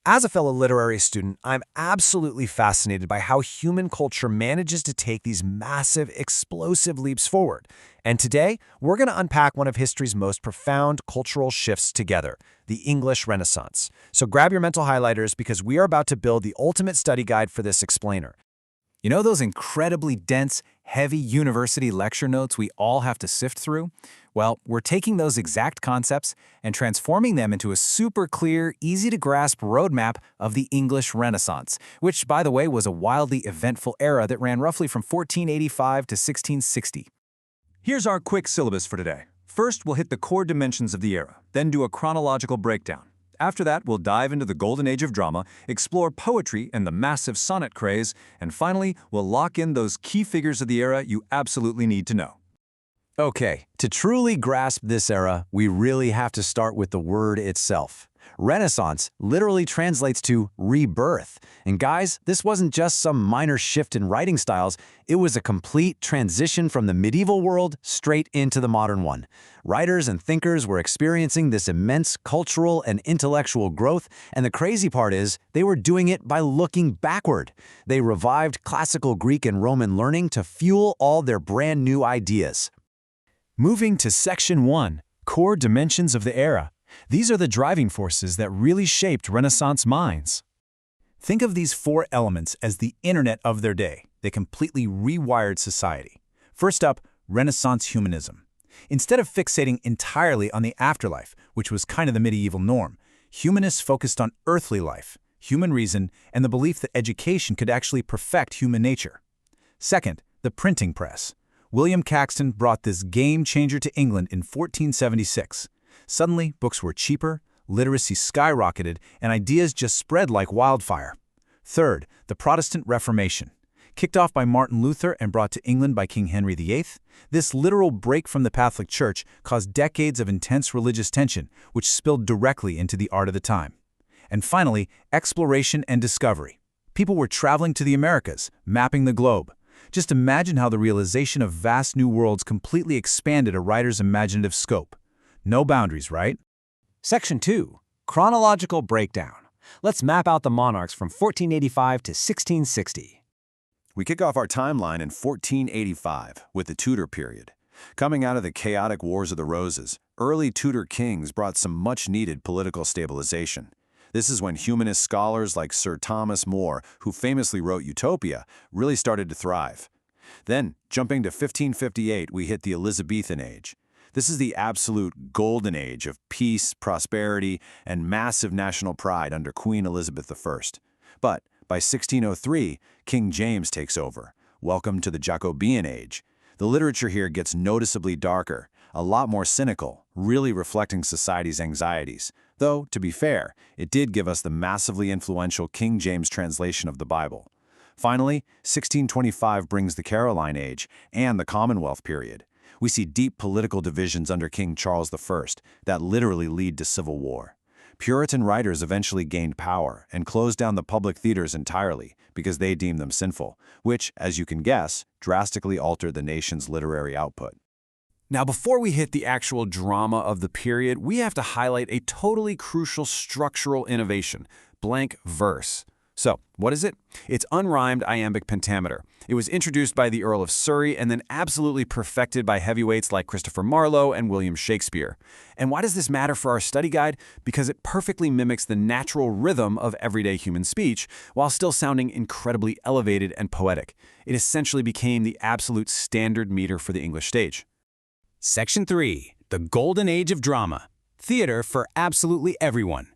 As a fellow literary student, I'm absolutely fascinated by how human culture manages to take these massive, explosive leaps forward. And today, we're going to unpack one of history's most profound cultural shifts together, the English Renaissance. So grab your mental highlighters because we are about to build the ultimate study guide for this explainer. You know those incredibly dense, heavy university lecture notes we all have to sift through? Well, we're taking those exact concepts and transforming them into a super clear, easy-to-grasp roadmap of the English Renaissance, which, by the way, was a wildly eventful era that ran roughly from 1485 to 1660. Here's our quick syllabus for today. First, we'll hit the core dimensions of the era, then do a chronological breakdown. After that, we'll dive into the golden age of drama, explore poetry and the massive sonnet craze, and finally, we'll lock in those key figures of the era you absolutely need to know. Okay, to truly grasp this era, we really have to start with the word itself. Renaissance literally translates to rebirth. And guys, this wasn't just some minor shift in writing styles, it was a complete transition from the medieval world straight into the modern one. Writers and thinkers were experiencing this immense cultural and intellectual growth, and the crazy part is, they were doing it by looking backward. They revived classical Greek and Roman learning to fuel all their brand new ideas. Moving to Section 1, Core Dimensions of the Era. These are the driving forces that really shaped Renaissance minds. Think of these four elements as the internet of their day. They completely rewired society. First up, Renaissance humanism. Instead of fixating entirely on the afterlife, which was kind of the medieval norm, humanists focused on earthly life, human reason, and the belief that education could actually perfect human nature. Second, the printing press. William Caxton brought this game changer to England in 1476. Suddenly, books were cheaper, literacy skyrocketed, and ideas just spread like wildfire. Third, the Protestant Reformation. Kicked off by Martin Luther and brought to England by King Henry VIII, this literal break from the Catholic Church caused decades of intense religious tension, which spilled directly into the art of the time. And finally, exploration and discovery. People were traveling to the Americas, mapping the globe. Just imagine how the realization of vast new worlds completely expanded a writer's imaginative scope. No boundaries, right? Section 2. Chronological Breakdown. Let's map out the monarchs from 1485 to 1660. We kick off our timeline in 1485 with the Tudor period. Coming out of the chaotic Wars of the Roses, early Tudor kings brought some much-needed political stabilization. This is when humanist scholars like Sir Thomas More, who famously wrote Utopia, really started to thrive. Then, jumping to 1558, we hit the Elizabethan age. This is the absolute golden age of peace, prosperity, and massive national pride under Queen Elizabeth I. But by 1603, King James takes over. Welcome to the Jacobean age. The literature here gets noticeably darker, a lot more cynical, really reflecting society's anxieties. Though, to be fair, it did give us the massively influential King James translation of the Bible. Finally, 1625 brings the Caroline Age and the Commonwealth period. We see deep political divisions under King Charles I that literally lead to civil war. Puritan writers eventually gained power and closed down the public theaters entirely because they deemed them sinful, which, as you can guess, drastically altered the nation's literary output. Now, before we hit the actual drama of the period, we have to highlight a totally crucial structural innovation, blank verse. So, what is it? It's unrhymed iambic pentameter. It was introduced by the Earl of Surrey and then absolutely perfected by heavyweights like Christopher Marlowe and William Shakespeare. And why does this matter for our study guide? Because it perfectly mimics the natural rhythm of everyday human speech while still sounding incredibly elevated and poetic. It essentially became the absolute standard meter for the English stage. Section 3. The Golden Age of Drama. Theater for absolutely everyone.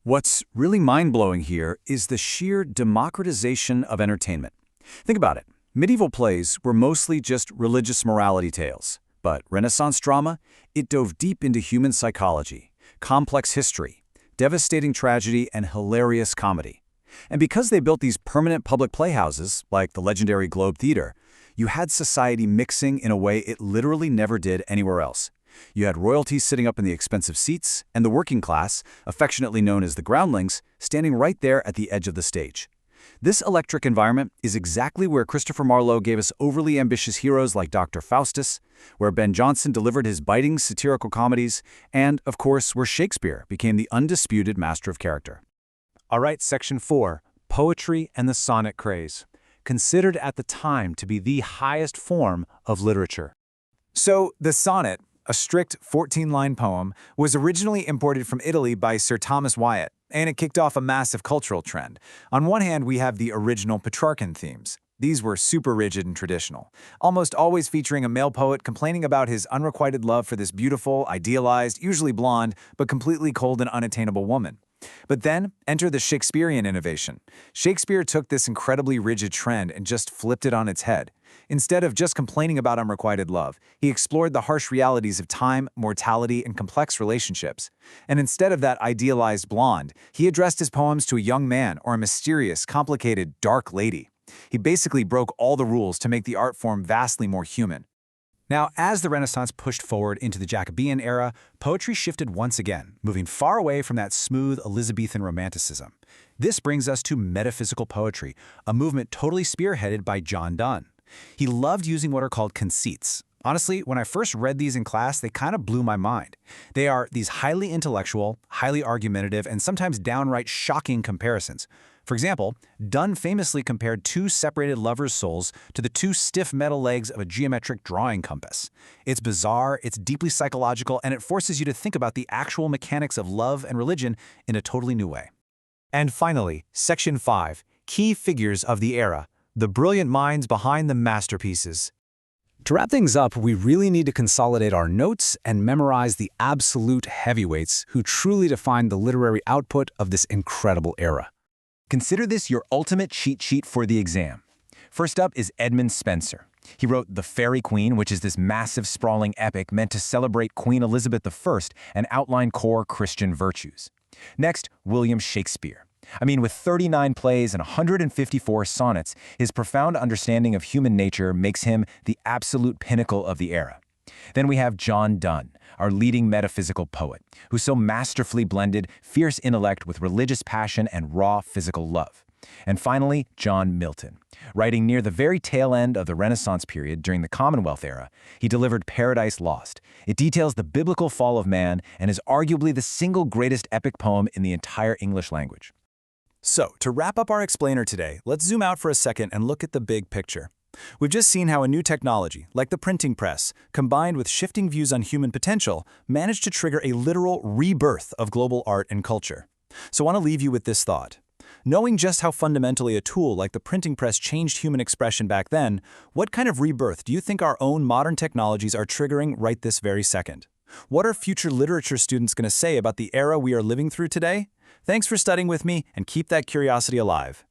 What's really mind-blowing here is the sheer democratization of entertainment. Think about it. Medieval plays were mostly just religious morality tales, but Renaissance drama, it dove deep into human psychology, complex history, devastating tragedy, and hilarious comedy. And because they built these permanent public playhouses, like the legendary Globe Theatre, you had society mixing in a way it literally never did anywhere else. You had royalty sitting up in the expensive seats, and the working class, affectionately known as the groundlings, standing right there at the edge of the stage. This electric environment is exactly where Christopher Marlowe gave us overly ambitious heroes like Dr. Faustus, where Ben Jonson delivered his biting satirical comedies, and, of course, where Shakespeare became the undisputed master of character. All right, Section 4, Poetry and the Sonnet Craze, considered at the time to be the highest form of literature. So, the sonnet, a strict 14-line poem, was originally imported from Italy by Sir Thomas Wyatt, and it kicked off a massive cultural trend. On one hand, we have the original Petrarchan themes. These were super rigid and traditional, almost always featuring a male poet complaining about his unrequited love for this beautiful, idealized, usually blonde, but completely cold and unattainable woman. But then, enter the Shakespearean innovation. Shakespeare took this incredibly rigid trend and just flipped it on its head. Instead of just complaining about unrequited love, he explored the harsh realities of time, mortality, and complex relationships. And instead of that idealized blonde, he addressed his poems to a young man or a mysterious, complicated, dark lady. He basically broke all the rules to make the art form vastly more human. Now, as the Renaissance pushed forward into the Jacobean era, poetry shifted once again, moving far away from that smooth Elizabethan romanticism. This brings us to metaphysical poetry, a movement totally spearheaded by John Donne. He loved using what are called conceits. Honestly, when I first read these in class, they kind of blew my mind. They are these highly intellectual, highly argumentative, and sometimes downright shocking comparisons. For example, Donne famously compared two separated lovers' souls to the two stiff metal legs of a geometric drawing compass. It's bizarre, it's deeply psychological, and it forces you to think about the actual mechanics of love and religion in a totally new way. And finally, Section 5, Key Figures of the Era, the brilliant minds behind the masterpieces. To wrap things up, we really need to consolidate our notes and memorize the absolute heavyweights who truly defined the literary output of this incredible era. Consider this your ultimate cheat sheet for the exam. First up is Edmund Spenser. He wrote The Faerie Queene, which is this massive, sprawling epic meant to celebrate Queen Elizabeth I and outline core Christian virtues. Next, William Shakespeare. With 39 plays and 154 sonnets, his profound understanding of human nature makes him the absolute pinnacle of the era. Then we have John Donne, our leading metaphysical poet, who so masterfully blended fierce intellect with religious passion and raw physical love. And finally, John Milton. Writing near the very tail end of the Renaissance period during the Commonwealth era, he delivered Paradise Lost. It details the biblical fall of man and is arguably the single greatest epic poem in the entire English language. So, to wrap up our explainer today, let's zoom out for a second and look at the big picture. We've just seen how a new technology, like the printing press, combined with shifting views on human potential, managed to trigger a literal rebirth of global art and culture. So I want to leave you with this thought. Knowing just how fundamentally a tool like the printing press changed human expression back then, what kind of rebirth do you think our own modern technologies are triggering right this very second? What are future literature students going to say about the era we are living through today? Thanks for studying with me, and keep that curiosity alive.